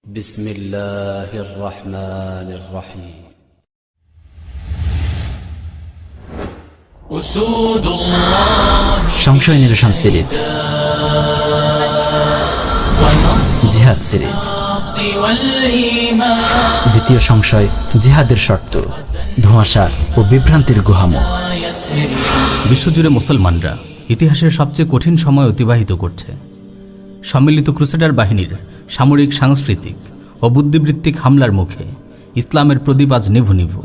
بسم الله الرحمن الرحيم أسود الله সংশয় নিরসন সিরিজ, জিহাদ সিরিজ। والإيمان দ্বিতীয় সংশয়, জিহাদের শর্ত, ধোঁয়াশা ও বিভ্রান্তির গুহামুখ। বিশ্বজুড়ে মুসলমানরা ইতিহাসের সবচেয়ে কঠিন সময় অতিবাহিত করছে। সম্মিলিত ক্রুসেডার বাহিনীর সামরিক, সাংস্কৃতিক ও বুদ্ধিবৃত্তিক হামলার মুখে ইসলামের প্রদীপ আজ নিভু নিভু।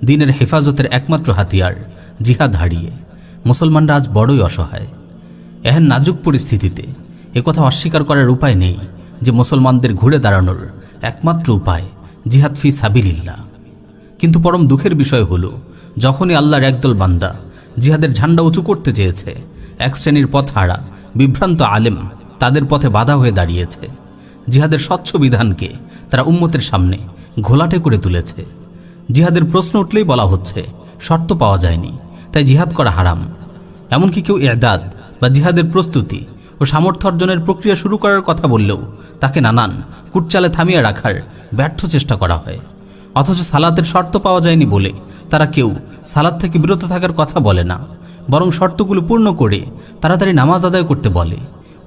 দিনের হেফাজতের একমাত্র হাতিয়ার জিহাদ হারিয়ে মুসলমানরা আজ বড়ই অসহায়। এহেন নাজুক পরিস্থিতিতে একথা অস্বীকার করার উপায় নেই যে মুসলমানদের ঘুরে দাঁড়ানোর একমাত্র উপায় জিহাদ ফি সাবিলিল্লাহ। কিন্তু পরম দুঃখের বিষয় হলো, যখনই আল্লাহর একদল বান্দা জিহাদের ঝান্ডা উঁচু করতে চেয়েছে, এক শ্রেণীর পথহারা বিভ্রান্ত আলেম তাদের পথে বাধা হয়ে দাঁড়িয়েছে। জিহাদের স্বচ্ছ বিধানকে তারা উম্মতের সামনে ঘোলাটে করে তুলেছে। জিহাদের প্রশ্ন উঠলেই বলা হচ্ছে শর্ত পাওয়া যায়নি, তাই জিহাদ করা হারাম। এমনকি কেউ ইরদাদ বা জিহাদের প্রস্তুতি ও সামর্থ্য অর্জনের প্রক্রিয়া শুরু করার কথা বললেও তাকে নানান কুটচালে থামিয়ে রাখার ব্যর্থ চেষ্টা করা হয়। অথচ সালাতের শর্ত পাওয়া যায়নি বলে তারা কেউ সালাত থেকে বিরত থাকার কথা বলে না, বরং শর্তগুলো পূর্ণ করে তাড়াতাড়ি নামাজ আদায় করতে বলে।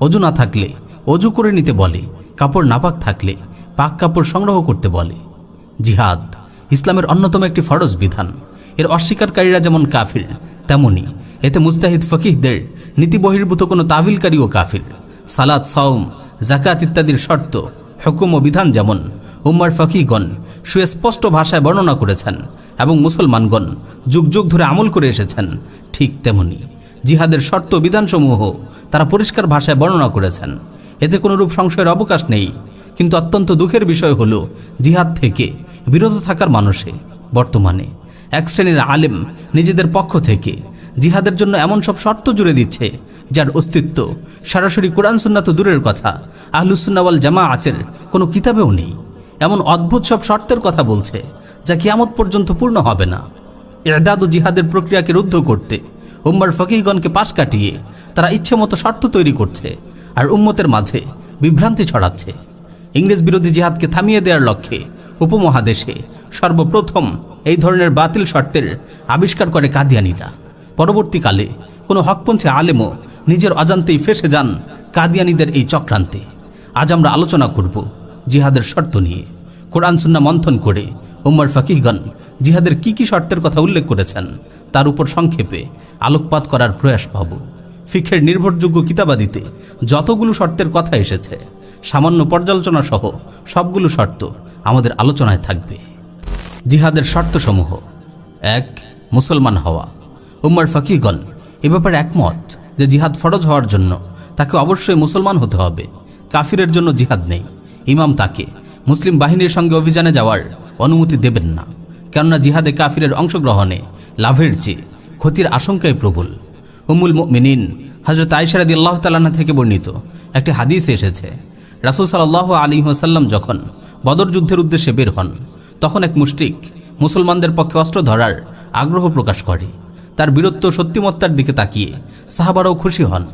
অজু না থাকলে অজু করে নিতে বলে, কাপড় নাপাক থাকলে পাক কাপড় সংগ্রহ করতে বলে। জিহাদ ইসলামের অন্যতম একটি ফরজ বিধান। এর অস্বীকারীরা যেমন কাফির, তেমনি এতে মুজতাহিদ ফকিহদের নীতি বহির্ভূত কোনো তাবিলকারীও কাফির। সালাত, সাওম, যাকাত ইত্যাদির শর্ত, হুকুম ও বিধান যেমন উম্মার ফকিহগণ সুস্পষ্ট ভাষায় বর্ণনা করেছেন এবং মুসলমানগণ যুগ যুগ ধরে আমল করে এসেছেন, ঠিক তেমনি জিহাদের শর্ত বিধানসমূহ তারা পরিষ্কার ভাষায় বর্ণনা করেছেন। এতে কোনোরূপ সংশয়ের অবকাশ নেই। কিন্তু অত্যন্ত দুঃখের বিষয় হলো, জিহাদ থেকে বিরত থাকার মানুষে বর্তমানে এক শ্রেণীর আলেম নিজেদের পক্ষ থেকে জিহাদের জন্য এমন সব শর্ত জুড়ে দিচ্ছে যার অস্তিত্ব সরাসরি কোরআন সুন্নাহ তো দূরের কথা, আহলুস সুন্নাহ ওয়াল জামাআতের কোনো কিতাবেও নেই। এমন অদ্ভুত সব শর্তের কথা বলছে যা কিয়ামত পর্যন্ত পূর্ণ হবে না। ইরদাদ ও জিহাদের প্রক্রিয়াকে রুদ্ধ করতে উম্মার ফকিহগণকে পাশ কাটিয়ে তারা ইচ্ছে মতো শর্ত তৈরি করছে আর উম্মতের মাঝে বিভ্রান্তি ছড়াচ্ছে। ইংরেজ বিরোধী জিহাদকে থামিয়ে দেওয়ার লক্ষ্যে উপমহাদেশে সর্বপ্রথম এই ধরনের বাতিল শর্তের আবিষ্কার করে কাদিয়ানীরা। পরবর্তীকালে কোনো হকপন্থী আলেমও নিজের অজান্তেই ফেসে যান কাদিয়ানীদের এই চক্রান্তে। আজ আমরা আলোচনা করব জিহাদের শর্ত নিয়ে। কোরআন সুন্নাহ মন্থন করে উম্মার ফকিহগণ জিহাদের কি কি শর্তের কথা উল্লেখ করেছেন তার উপর সংক্ষেপে আলোকপাত করার প্রয়াস পাব। ফিকহের নির্ভরযোগ্য কিতাবাদিতে যতগুলো শর্তের কথা এসেছে, সামান্য পর্যালোচনা সহ সবগুলো শর্ত আমাদের আলোচনায় থাকবে। জিহাদের শর্তসমূহ। ১. মুসলমান হওয়া। উম্মার ফকিহগণ এ ব্যাপারে একমত যে জিহাদ ফরজ হওয়ার জন্য তাকে অবশ্যই মুসলমান হতে হবে। কাফিরের জন্য জিহাদ নেই। ইমাম তাকে মুসলিম বাহিনীর সঙ্গে অভিযানে যাওয়ার অনুমতি দেবেন না, কেননা জিহাদে কাফিরের অংশগ্রহণে লাভের চেয়ে ক্ষতির আশঙ্কাই প্রবল। উম্মুল মুমিনিন হযরত আয়েশা রাদিয়াল্লাহু তাআলা আনহা থেকে বর্ণিত একটি হাদিসে এসেছে, রাসূল সাল্লাল্লাহু আলাইহি ওয়াসাল্লাম যখন বদর যুদ্ধের উদ্দেশ্যে বের হন, তখন এক মুশরিক মুসলমানদের পক্ষে অস্ত্র ধরার আগ্রহ প্রকাশ করে। তার বীরত্ব সত্যিমত্তার দিকে তাকিয়ে সাহাবারাও খুশি হন।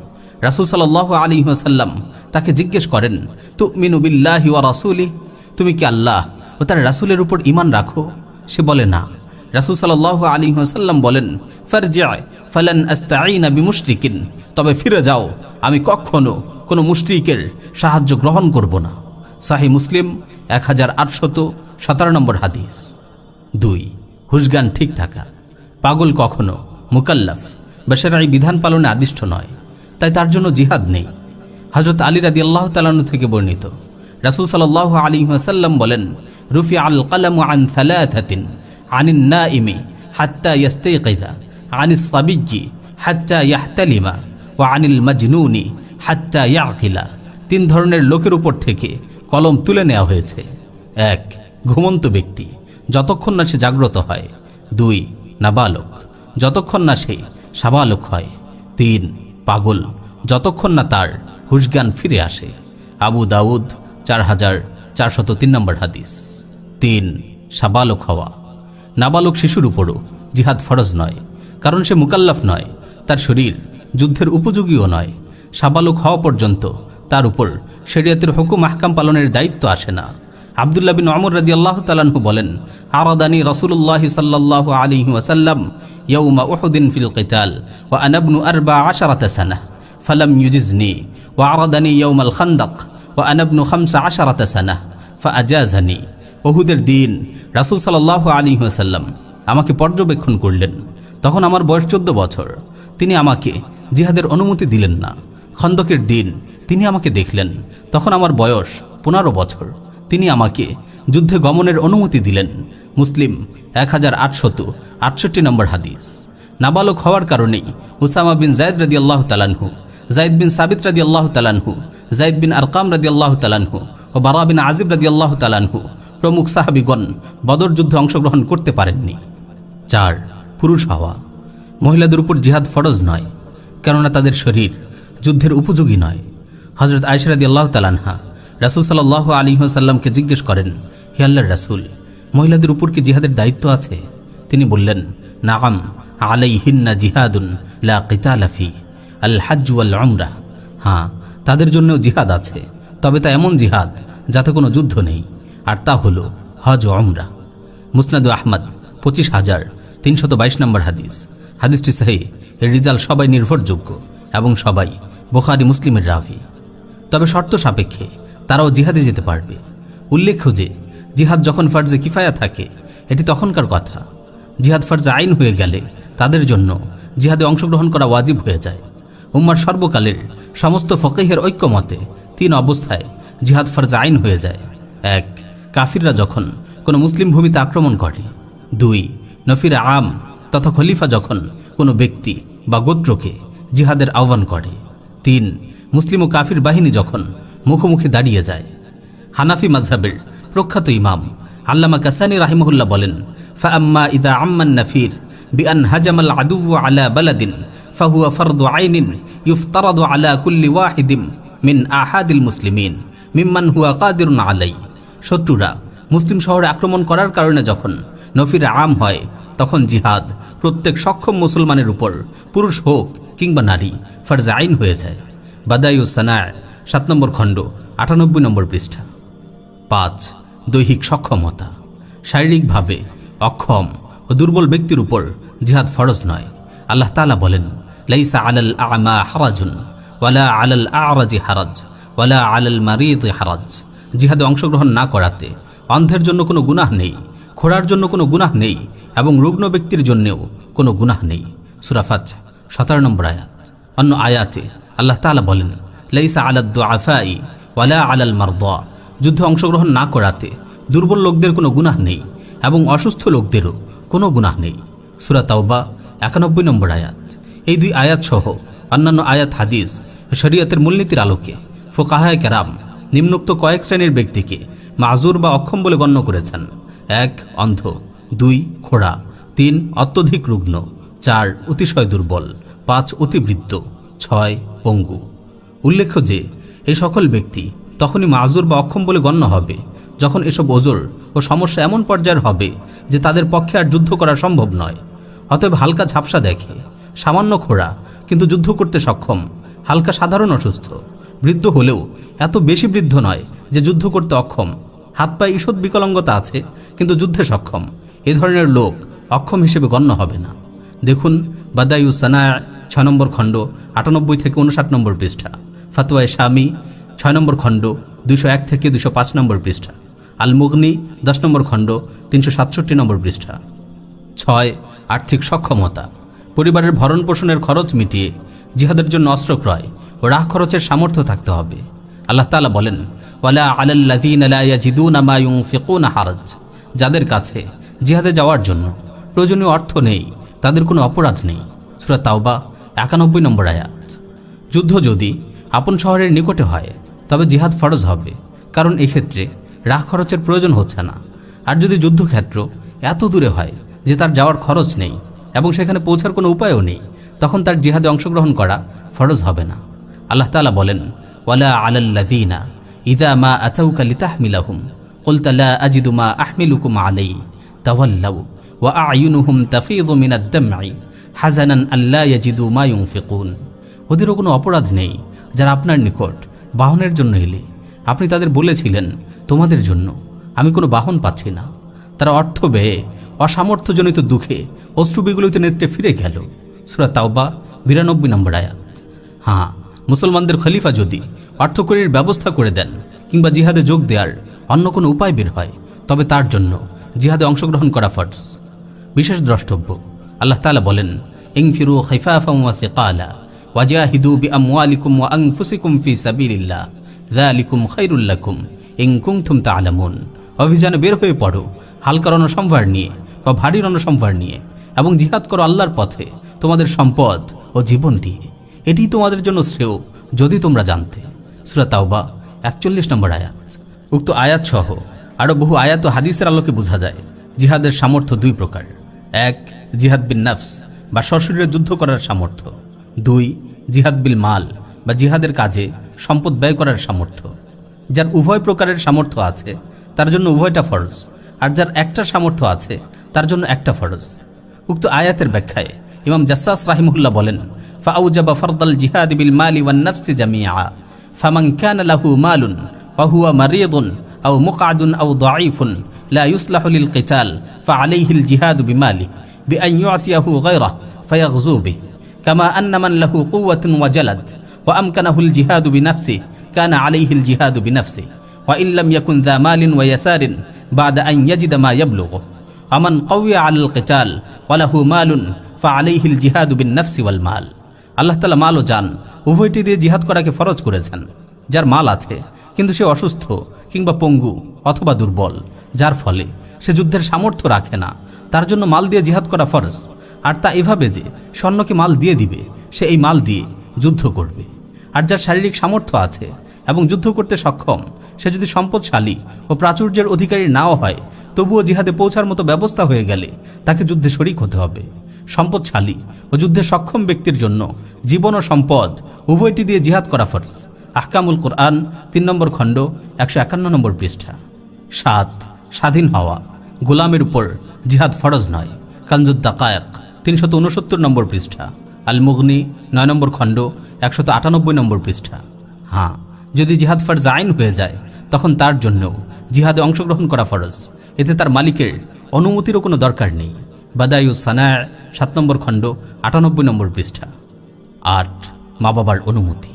রাসূল সাল্লাল্লাহু আলাইহি ওয়াসাল্লাম তাকে জিজ্ঞেস করেন, তুমিনু বিল্লাহি ওয়া রাসূলিহি, তুমি কি আল্লাহ ও তার রাসূলের উপর ঈমান রাখো? সে বলে না। রাসূল সাল্লাল্লাহু আলাইহি ওয়াসাল্লাম বলেন, ফারজি' ফালান আস্তাঈনা বিমুশরিকিন, তবে ফিরে যাও, আমি কখনো কোনো মুশরিকের সাহায্য গ্রহণ করব না। সহিহ মুসলিম 1817 নম্বর হাদিস। ২. হুশজ্ঞান ঠিক থাকা। পাগল কখনো মুকাল্লাফ বা শরঈ বিধান পালনে আদিষ্ট নয়, তাই তার জন্য জিহাদ নেই। হযরত আলী রাদিয়াল্লাহু তাআলা আনহু থেকে বর্ণিত, রাসূল সাল্লাল্লাহু আলাইহি ওয়াসাল্লাম বলেন, রুফিআল কলামু আন সালাসাতিন, আনিন নাইমি হাত্তা ইয়াস্তাইকিযা, আনিস সাবিয়্যি হাত্তা ইয়াহতালিমা, ওয়া আনিল মাজনুনি হাত্তা ইয়াকিলা। ৩ ধরনের লোকের উপর থেকে কলম তুলে নেওয়া হয়েছে। ১. ঘুমন্ত ব্যক্তি, যতক্ষণ না সে জাগ্রত হয়। ২. নাবালক, যতক্ষণ না সে সাবালক হয়। ৩. পাগল, যতক্ষণ না তার হুশজ্ঞান ফিরে আসে। আবু দাউদ 4403 নম্বর হাদিস। ৩. সাবালক হওয়া। নাবালক শিশুর উপরও জিহাদ ফরজ নয়, কারণ সে মুকাল্লাফ নয়, তার শরীর যুদ্ধের উপযোগীও নয়। সাবালক হওয়া পর্যন্ত তার উপর শরীয়তের হুকুম আহকাম পালনের দায়িত্ব আসে না। আব্দুল্লাহ বিন ওমর রাদিয়াল্লাহু তাআলা আনহু বলেন, আরাদানি রাসূলুল্লাহ সাল্লাল্লাহু আলাইহি ওয়াসাল্লাম ইয়াউমা উহুদিন ফিল কিতাল ওয়া আনা ইবনু 14 সানাহ ফালাম ইউজিজনি ওয়া আরাদানি ইয়াউমাল খান্দাক ওয়া আনা ইবনু 15 সানাহ ফাআজাযানি। উহুদের দিন রাসূল সাল্লাল্লাহু আলাইহি ওয়াসাল্লাম আমাকে পর্যবেক্ষণ করলেন। তখন আমার বয়স 14 বছর। তিনি আমাকে জিহাদের অনুমতি দিলেন না। খন্দকের দিন তিনি আমাকে দেখলেন। তখন আমার বয়স 15 বছর। তিনি আমাকে যুদ্ধে গমনের অনুমতি দিলেন। মুসলিম 1868 নম্বর হাদিস। নাবালক হওয়ার কারণেই উসামা বিন যায়েদ রাদিয়াল্লাহু তাআলা আনহু, যায়েদ বিন সাবিত রাদিয়াল্লাহু তাআলা আনহু, যায়েদ বিন আরকাম রাদিয়াল্লাহু তাআলা আনহু ও বারা বিন আজিব রাদিয়াল্লাহু তাআলা আনহু প্রমুখ সাহাবীগণ বদর যুদ্ধে অংশগ্রহণ করতে পারেননি। 4. পুরুষ হওয়া। মহিলাদের উপর জিহাদ ফরজ নয়, কেননা তাদের শরীর যুদ্ধের উপযোগী নয়। হযরত আয়েশা রাদিয়াল্লাহু তাআলা আনহা রাসূল সাল্লাল্লাহু আলাইহি ওয়াসাল্লামকে জিজ্ঞেস করেন, হে আল্লাহর রাসূল, মহিলাদের উপর কি জিহাদের দায়িত্ব আছে? তিনি বললেন, নাআম আলাইহিন্না জিহাদুন লা কিতালা ফি আল হজ্জ ওয়াল উমরাহ। হ্যাঁ, তাদের জন্যও জিহাদ আছে, তবে তা এমন জিহাদ যাতে কোনো যুদ্ধ নেই, আর তা হলো হজ ও উমরা। মুসনাদ আহমদ 25322 নম্বর হাদিস। হাদিসটি সহিহ। এর রিজাল সবাই নির্ভরযোগ্য এবং সবাই বুখারী মুসলিমের রাবি। তবে শর্ত সাপেক্ষে তারাও জিহাদে যেতে পারবে। উল্লেখ্য যে জিহাদ যখন ফার্জে কিফায়া থাকে এটি তখনকার কথা। জিহাদ ফার্জে আইন হয়ে গেলে তাদের জন্য জিহাদে অংশগ্রহণ করা ওয়াজিব হয়ে যায়। উম্মার সর্বকালের সমস্ত ফকিহের ঐক্যমতে 3 অবস্থায় জিহাদ ফার্জে আইন হয়ে যায়। 1. কাফিররা যখন কোনো মুসলিম ভূমিতে আক্রমণ করে। 2. নফির আম তথা খলিফা যখন কোনো ব্যক্তি বা গোত্রকে জিহাদের আহ্বান করে। 3. মুসলিম ও কাফির বাহিনী যখন মুখোমুখি দাঁড়িয়ে যায়। হানাফি মাযহাবের প্রখ্যাত ইমাম আল্লামা কাসানি রাহিমাহুল্লাহ বলেন, ফাআম্মা ইযা আম্মান নাফির বিআন হাজামাল আদুওয়া আলা বালাদিন ফাহুয়া ফারদু আইনিন ইফতারাদু আলা কুল্লি ওয়াহিদিন মিন আহাদিল মুসলিমিন মিম্মান হুয়া কাদিরুন আলাই। শত্রুরা মুসলিম শহরে আক্রমণ করার কারণে যখন নফির আম হয় তখন জিহাদ প্রত্যেক সক্ষম মুসলমানের উপর, পুরুষ হোক কিংবা নারী, ফরজে আইন হয়ে যায়। বাদায়ুস সানা' 7 নম্বর খণ্ড 98 নম্বর পৃষ্ঠা। 5. দৈহিক সক্ষমতা। শারীরিকভাবে অক্ষম ও দুর্বল ব্যক্তির উপর জিহাদ ফরজ নয়। আল্লাহ তাআলা বলেন, লাইসা আলাল আ'মা হারাজুন ওয়ালা আলাল আ'রাজি হারাজ ওয়ালা আলাল মারিদি হারাজ। জিহাদে অংশগ্রহণ না করাতে অন্ধের জন্য কোনো গুনাহ নেই, খোঁড়ার জন্য কোনো গুনাহ নেই এবং রুগ্ন ব্যক্তির জন্যেও কোনো গুনাহ নেই। সূরা ফাতিহা 17 নম্বর আয়াত। অন্য আয়াতে আল্লাহ তাআলা বলেন, লাইসা আলাদ দুআফাই ওয়ালা আলাল মারদা। যুদ্ধে অংশগ্রহণ না করাতে দুর্বল লোকদের কোনো গুনাহ নেই এবং অসুস্থ লোকদেরও কোনো গুনাহ নেই। সূরা তাওবা 91 নম্বর আয়াত। এই 2 আয়াত সহ অন্যান্য আয়াত হাদিস শরীয়তের মূলনীতির আলোকে ফুকাহায়ে কেরাম নিম্নোক্ত কয়েক শ্রেণীর ব্যক্তিকে মাযুর বা অক্ষম বলে গণ্য করেছেন। 1. অন্ধ, 2. খোড়া, 3. অত্যধিক রুগ্ন, 4. অতিশয় দুর্বল, 5. অতিবৃদ্ধ, 6. পঙ্গু। উল্লেখ্য যে এই সকল ব্যক্তি তখনই মাযুর বা অক্ষম বলে গণ্য হবে যখন এসব ওজর ও সমস্যা এমন পর্যায়ের হবে যে তাদের পক্ষে আর যুদ্ধ করা সম্ভব নয়। অতএব হালকা ঝাপসা দেখে, সামান্য খোড়া কিন্তু যুদ্ধ করতে সক্ষম, হালকা সাধারণ অসুস্থ, বৃদ্ধ হলেও এত বেশি বৃদ্ধ নয় যে যুদ্ধ করতে অক্ষম, হাত পায়ে ঈষৎ বিকলাঙ্গতা আছে কিন্তু যুদ্ধে সক্ষম, এ ধরনের লোক অক্ষম হিসেবে গণ্য হবে না। দেখুন বাদায়ুস সানা' 6 নম্বর খণ্ড 98 থেকে 59 নম্বর পৃষ্ঠা। ফাতওয়ায়ে শামি 6 নম্বর খণ্ড 201 থেকে 205 নম্বর পৃষ্ঠা। আল মুগনি 10 নম্বর খণ্ড 367 নম্বর পৃষ্ঠা। 6. আর্থিক সক্ষমতা। পরিবারের ভরণ পোষণের খরচ মিটিয়ে জিহাদের জন্য অস্ত্র ক্রয় ও রাহ খরচের সামর্থ্য থাকতে হবে। আল্লাহ তাআলা বলেন, ওয়ালা আলাল্লাযীনা লা ইয়াজিদুনা মা ইউনফিকুনা হারাজ। যাদের কাছে জিহাদে যাওয়ার জন্য প্রয়োজনীয় অর্থ নেই তাদের কোনো অপরাধ নেই। সূরা তাওবা 91 নম্বর আয়াত। যুদ্ধ যদি আপন শহরের নিকটে হয় তবে জিহাদ ফরজ হবে, কারণ এই ক্ষেত্রে রাহ খরচের প্রয়োজন হচ্ছে না। আর যদি যুদ্ধক্ষেত্র এত দূরে হয় যে তার যাওয়ার খরচ নেই এবং সেখানে পৌঁছার কোনো উপায়ও নেই, তখন তার জিহাদে অংশগ্রহণ করা ফরজ হবে না। আল্লাহ তাআলা বলেন, ওয়ালা আলাল্লাযীনা ইযা মা আতাউকা লিতাহমিলাহুম কুলতা লা আজিদু মা আহমিলুকুম আলাইহি তাওয়াল্লাউ ওয়া আ'য়ুনুহুম তাফীযু মিনাদ দাম'i হাযানান আল্লা ইয়াজিদু মা ইউনফিকুন। ওদেরও কোনো অপরাধ নেই যারা আপনার নিকট বাহনের জন্য এলে আপনি তাদের বলেছিলেন তোমাদের জন্য, আমি কোনো বাহন পাচ্ছি না। তারা অর্থ ব্যয়ে অসামর্থ্যজনিত দুঃখে অশ্রুবিগলিত নেত্রে ফিরে গেল। সূরা তাওবা 92 নম্বর আয়াত। হ্যাঁ, মুসলমানদের খলিফা যদি অর্থকরীর ব্যবস্থা করে দেন কিংবা জিহাদে যোগ দেওয়ার অন্য কোনো উপায় বের হয়, তবে তার জন্য জিহাদে অংশগ্রহণ করা ফরজ। বিশেষ দ্রষ্টব্য, আল্লাহ তাআলা বলেন, ইনফিরু খিফাফান ওয়া সিকালা ওয়াজাহিদু বিআমওয়ালিকুম ওয়া আনফুসিকুম ফি সাবিলিল্লাহ যালিকুম খায়রুল লাকুম ইন কুনতুম তা'লামুন। অভিযানে বের হয়ে পড়ো হালকা রণসম্ভার নিয়ে বা ভারী রণসম্ভার নিয়ে, এবং জিহাদ করো আল্লাহর পথে তোমাদের সম্পদ ও জীবন দিয়ে। এটিই তোমাদের জন্য শ্রেয় যদি তোমরা জানতে। সূরা তাওবা 41 নম্বর আয়াত। উক্ত আয়াত সহ আরও বহু আয়াত ও হাদিসের আলোকে বোঝা যায় জিহাদের সামর্থ্য দুই প্রকার। এক, জিহাদ বিন নফস বা সশরীরে যুদ্ধ করার সামর্থ্য। দুই, জিহাদ বিল মাল বা জিহাদের কাজে সম্পদ ব্যয় করার সামর্থ্য। যার উভয় প্রকারের সামর্থ্য আছে তার জন্য উভয়টা ফরজ, আর যার একটা সামর্থ্য আছে তার জন্য একটা ফরজ। উক্ত আয়াতের ব্যাখ্যায় ইমাম জাসসাস রাহিমাহুল্লাহ বলেন, ফাআউজাবা ফারদাল জিহাদ বিল মালি ওয়ান নফসি জামিআ ফামান কানা লাহু মালুন ওয়া হুয়া মারিদুন আও মুকআদুন আও দাঈফুন লা ইউসলাহু লিল কিতাল ফাআলাইহিল জিহাদু বিমালিহি বিআন ইউ'তিয়াহু গায়রাহু ফায়াগযু বিহি কামা আন্না মান লাহু কুওয়াতুন ওয়া জালাদ ওয়া আমকানাহুল জিহাদু বিনাফসিহি কানা আলাইহিল জিহাদু বিনাফসিহি ওয়া ইন লাম ইয়াকুন যা মালিন ওয়া ইয়াসারিন বা'দা আন ইয়াজিদা মা ইয়াবলুগু আমান কাওয়িয়া আলাল কিতাল ওয়া লাহু মালুন ফাআলাইহিল জিহাদু বিন-নাফসি ওয়াল মাল। আল্লাহ তাআলা মাল ও জান উভয়টি দিয়ে জিহাদ করাকে ফরজ করেছেন। যার মাল আছে কিন্তু সে অসুস্থ কিংবা পঙ্গু অথবা দুর্বল, যার ফলে সে যুদ্ধের সামর্থ্য রাখে না, তার জন্য মাল দিয়ে জিহাদ করা ফরজ। আর তা এভাবে যে স্বর্ণকে মাল দিয়ে দিবে, সে এই মাল দিয়ে যুদ্ধ করবে। আর যার শারীরিক সামর্থ্য আছে এবং যুদ্ধ করতে সক্ষম, সে যদি সম্পদশালী ও প্রাচুর্যের অধিকারী নাও হয়, তবুও জিহাদে পৌঁছার মতো ব্যবস্থা হয়ে গেলে তাকে যুদ্ধে শরিক হতে হবে। সম্পদশালী ও যুদ্ধে সক্ষম ব্যক্তির জন্য জীবন ও সম্পদ উভয়টি দিয়ে জিহাদ করা ফরজ। আহকামুল কোরআন 3 নম্বর খণ্ড 151 নম্বর পৃষ্ঠা। 7, স্বাধীন হওয়া। গোলামের উপর জিহাদ ফরজ নয়। কানজুদ দাকায়েক 369 নম্বর পৃষ্ঠা। আল মুগনি 9 নম্বর খণ্ড 198 নম্বর পৃষ্ঠা। হ্যাঁ, যদি জিহাদ ফরজ আইন হয়ে যায় তখন তার জন্য জিহাদে অংশগ্রহণ করা ফরজ। এতে তার মালিকের অনুমতিরও কোনো দরকার নেই। বাদায়ুস সানা 7 নম্বর খণ্ড 98 নম্বর পৃষ্ঠা। 8, মা বাবার অনুমতি।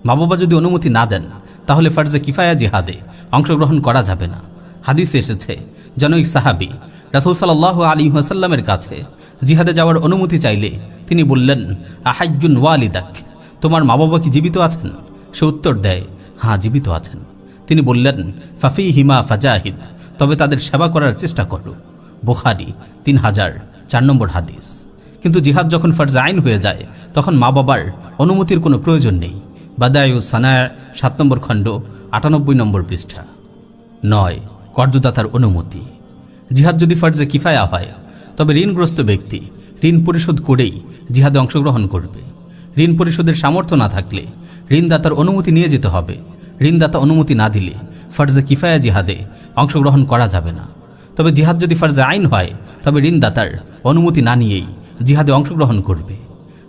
মা বাবা যদি অনুমতি না দেন তাহলে ফরজে কিফায়া জিহাদে অংশগ্রহণ করা যাবে না। হাদিসে এসেছে, জনৈক সাহাবী রাসূল সাল্লাল্লাহু আলাইহি ওয়াসাল্লামের কাছে জিহাদে যাওয়ার অনুমতি চাইলে তিনি বললেন, আহাজ্জুন ওয়ালিদাক, তোমার মা বাবা কি জীবিত আছেন? সে উত্তর দেয়, হ্যাঁ জীবিত আছেন। তিনি বললেন, ফাফিহিমা ফাজাহিদ, তবে তাদের সেবা করার চেষ্টা করো। বুখারী 3004 নম্বর হাদিস। কিন্তু জিহাদ যখন ফরজ আইন হয়ে যায় তখন মা বাবার অনুমতির কোনো প্রয়োজন নেই। বাদায়ুস সানা 7 নম্বর খণ্ড 98 নম্বর পৃষ্ঠা। 9, কর্জদাতার অনুমতি। জিহাদ যদি ফরজে কিফায়া হয় তবে ঋণগ্রস্ত ব্যক্তি ঋণ পরিশোধ করেই জিহাদে অংশগ্রহণ করবে। ঋণ পরিশোধের সামর্থ্য না থাকলে ঋণদাতার অনুমতি নিয়ে যেতে হবে। ঋণদাতা অনুমতি না দিলে ফরজে কিফায়া জিহাদে অংশগ্রহণ করা যাবে না। তবে জিহাদ যদি ফরজে আইন হয় তবে ঋণদাতার অনুমতি না নিয়েই জিহাদে অংশগ্রহণ করবে।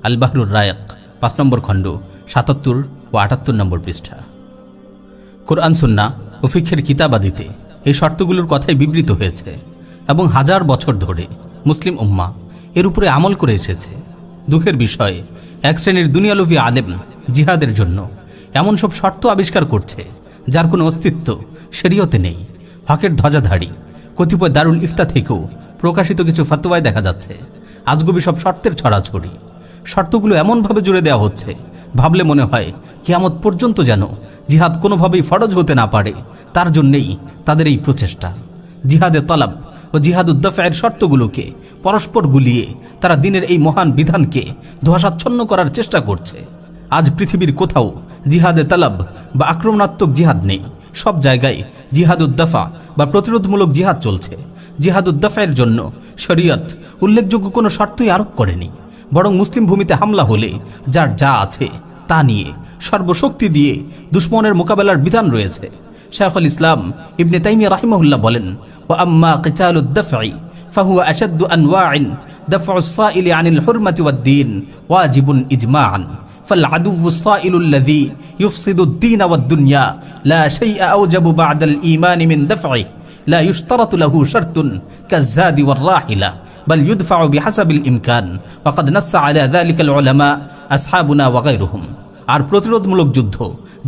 আল বাহরুর রায়ক 5 নম্বর খণ্ড 77 ও 78 নম্বর পৃষ্ঠা। কোরআন সুন্নাহ ও ফিকহের কিতাবাদিতে এই শর্তগুলোর কথাই বিবৃত হয়েছে এবং হাজার বছর ধরে মুসলিম উম্মাহ এর উপরে আমল করে এসেছে। দুঃখের বিষয়, এক শ্রেণীর দুনিয়ালোভী আলেম জিহাদের জন্য এমন সব শর্ত আবিষ্কার করছে যার কোনো অস্তিত্ব শরীয়তে নেই। হকের ধ্বজাধারী কতিপয় দারুল ইফতা থেকেও প্রকাশিত কিছু ফতোয়ায় দেখা যাচ্ছে আজগুবি সব শর্তের ছড়াছড়ি। শর্তগুলো এমনভাবে জুড়ে দেওয়া হচ্ছে, ভাবলে মনে হয় কিয়ামত পর্যন্ত যেন জিহাদ কোনোভাবেই ফরজ হতে না পারে। তার জন্যেই তাদের এই প্রচেষ্টা। জিহাদে তলাব ও জিহাদুদ্দাফায়ের শর্তগুলোকে পরস্পর গুলিয়ে তারা দিনের এই মহান বিধানকে ধোঁয়াশাচ্ছন্ন করার চেষ্টা করছে। আজ পৃথিবীর কোথাও জিহাদে তলাব বা আক্রমণাত্মক জিহাদ নেই। সব জায়গায় জিহাদুদ্দাফা বা প্রতিরোধমূলক জিহাদ চলছে। জিহাদুদ্দাফায়ের জন্য শরীয়ত উল্লেখযোগ্য কোনো শর্তই আরোপ করেনি, বরং মুসলিম ভূমিতে হামলা হলে যার যা আছে তা নিয়ে সর্বশক্তি দিয়ে দুশমনের মোকাবেলার বিধান রয়েছে। শাইখুল ইসলাম ইবনে তাইমিয়া রাহিমাহুল্লাহ বলেন, ওয়া আম্মা কিতালুদ দাফঈ ফাহুয়া আশাদ্দু আনওয়াইন দাফউস সাইলি আনিল হুরমাতি ওয়াদ-দীন ওয়াজিবুন ইজমাআন فالعدو الصائل الذي يفسد الدين والدنيا لا شيء أوجب بعد الإيمان من دفعه লা ইশতারাতু লাহু শারতুন কাজ্জাদি ওয়ার রাহিলা বাল ইউদফাউ বিহাসাবিল ইমকান ওয়া ক্বাদ নাসসা আলা যালিকাল উলামা আসহাবুনা ওয়া গায়রুহুম। আর প্রতিরোধমূলক যুদ্ধ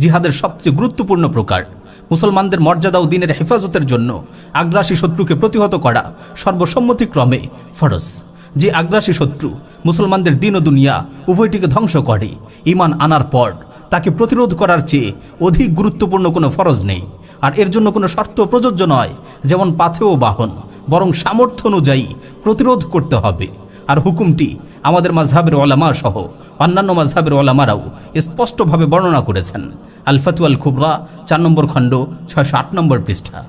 জিহাদের সবচেয়ে গুরুত্বপূর্ণ প্রকার। মুসলমানদের মর্যাদা ও দিনের হেফাজতের জন্য আগ্রাসী শত্রুকে প্রতিহত করা সর্বসম্মতিক্রমে ফরজ। যে আগ্রাসী শত্রু মুসলমানদের দিন ও দুনিয়া উভয়টিকে ধ্বংস করে, ঈমান আনার পর তাকে প্রতিরোধ করার চেয়ে অধিক গুরুত্বপূর্ণ কোনো ফরজ নেই। আর এর জন্য কোনো শর্ত প্রযোজ্য নয়, যেমন পাথেয় বাহন, বরং সামর্থ্য অনুযায়ী প্রতিরোধ করতে হবে। আর হুকুমটি আমাদের মাযহাবের উলামা সহ অন্যান্য মাযহাবের উলামারাও স্পষ্টভাবে বর্ণনা করেছেন। আল ফাতওয়াল কুবরা 4 নম্বর খণ্ড 608 নম্বর পৃষ্ঠা।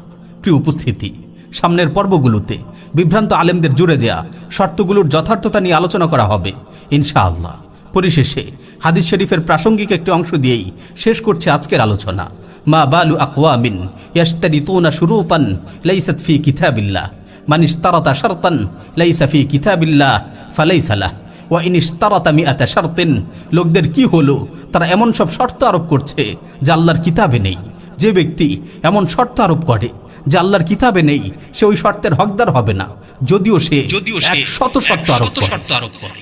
প্রিয় উপস্থিতি, সামনের পর্বগুলোতে বিভ্রান্ত আলেমদের জুড়ে দেয়া শর্তগুলোর যথার্থতা নিয়ে আলোচনা করা হবে ইনশাআল্লাহ। পরিশেষে হাদিস শরীফের প্রাসঙ্গিক একটি অংশ দিয়েই শেষ করছে আজকের আলোচনা। মা বালু আকওয়ামিন ইয়াশতারিতুনা শুরুতান লাইসাত ফি কিতাবিল্লাহ মান ইশতারাতা শারতান লাইসা ফি কিতাবিল্লাহ ফালাইসা লাহ ওয়া ইন ইশতারাতা মিআতা শারতিন। লোকদের কি হলো, তারা এমন সব শর্ত আরোপ করছে যা আল্লাহর কিতাবে নেই। যে ব্যক্তি এমন শর্ত আরোপ করে যা আল্লাহর কিতাবে নেই, সে ওই শর্তের হকদার হবে না, যদিও সে 100 শর্ত আরোপ করে।